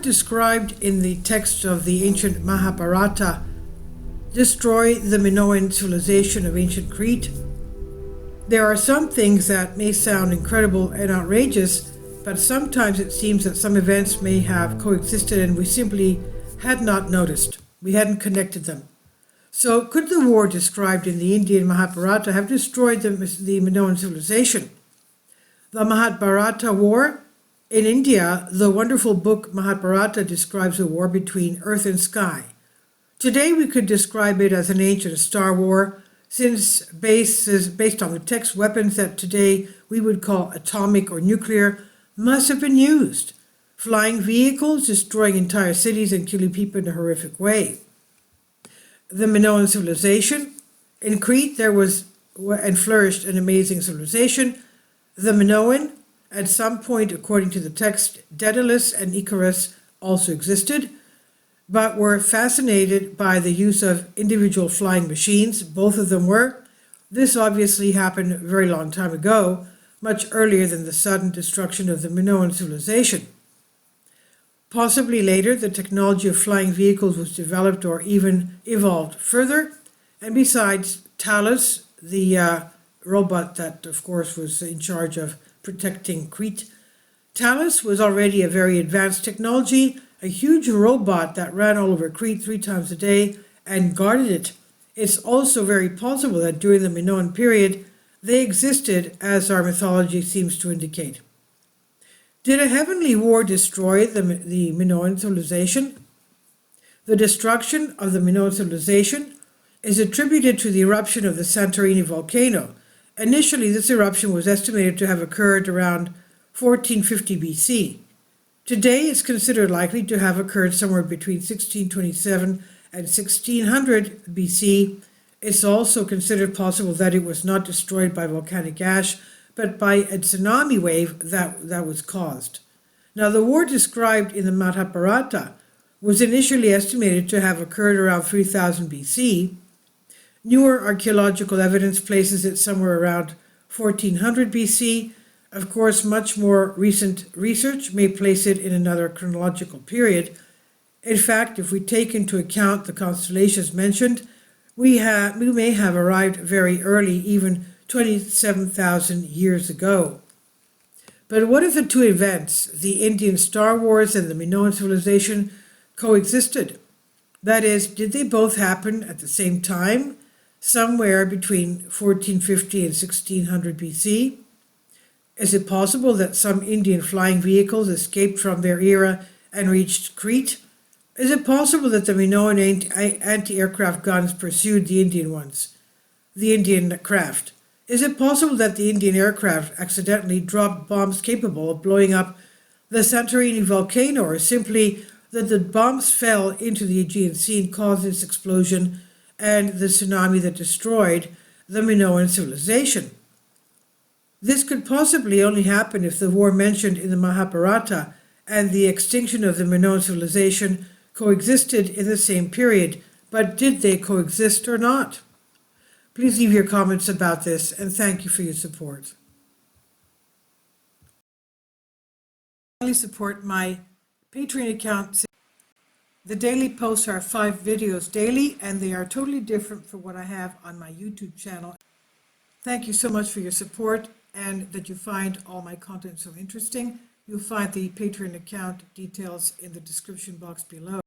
described in the text of the ancient Mahabharata destroy the Minoan civilization of ancient Crete? There are some things that may sound incredible and outrageous, but sometimes it seems that some events may have coexisted and we simply had not noticed. We hadn't connected them. So could the war described in the Indian Mahabharata have destroyed the Minoan civilization? The Mahabharata war in India, the wonderful book Mahabharata describes a war between earth and sky. Today we could describe it as an ancient star war, since based on the text, weapons that today we would call atomic or nuclear must have been used. Flying vehicles destroying entire cities and killing people in a horrific way. The Minoan civilization. In Crete there was and flourished an amazing civilization. The Minoan, at some point according to the text, Daedalus and Icarus also existed, but were fascinated by the use of individual flying machines. Both of them were. This obviously happened a very long time ago, much earlier than the sudden destruction of the Minoan civilization. Possibly later, the technology of flying vehicles was developed or even evolved further. And besides, Talus, the robot that, of course, was in charge of protecting Crete, Talus was already a very advanced technology, a huge robot that ran all over Crete 3 times a day and guarded it. It's also very possible that during the Minoan period, they existed, as our mythology seems to indicate. Did a heavenly war destroy the Minoan civilization? The destruction of the Minoan civilization is attributed to the eruption of the Santorini volcano. Initially, this eruption was estimated to have occurred around 1450 BC. Today, it's considered likely to have occurred somewhere between 1627 and 1600 BC. It's also considered possible that it was not destroyed by volcanic ash, but by a tsunami wave that was caused. Now, the war described in the Mahabharata was initially estimated to have occurred around 3000 BC. Newer archaeological evidence places it somewhere around 1400 BC. Of course, much more recent research may place it in another chronological period. In fact, if we take into account the constellations mentioned, we may have arrived very early, even 27,000 years ago. But what if the two events, the Indian Star Wars and the Minoan civilization, coexisted? That is, did they both happen at the same time, somewhere between 1450 and 1600 BC? Is it possible that some Indian flying vehicles escaped from their era and reached Crete? Is it possible that the Minoan anti-aircraft guns pursued the Indian craft? Is it possible that the Indian aircraft accidentally dropped bombs capable of blowing up the Santorini volcano, or simply that the bombs fell into the Aegean Sea and caused its explosion and the tsunami that destroyed the Minoan civilization? This could possibly only happen if the war mentioned in the Mahabharata and the extinction of the Minoan civilization coexisted in the same period. But did they coexist or not? Please leave your comments about this, and thank you for your support. Please support my Patreon account. The daily posts are 5 videos daily, and they are totally different from what I have on my YouTube channel. Thank you so much for your support and that you find all my content so interesting. You'll find the Patreon account details in the description box below.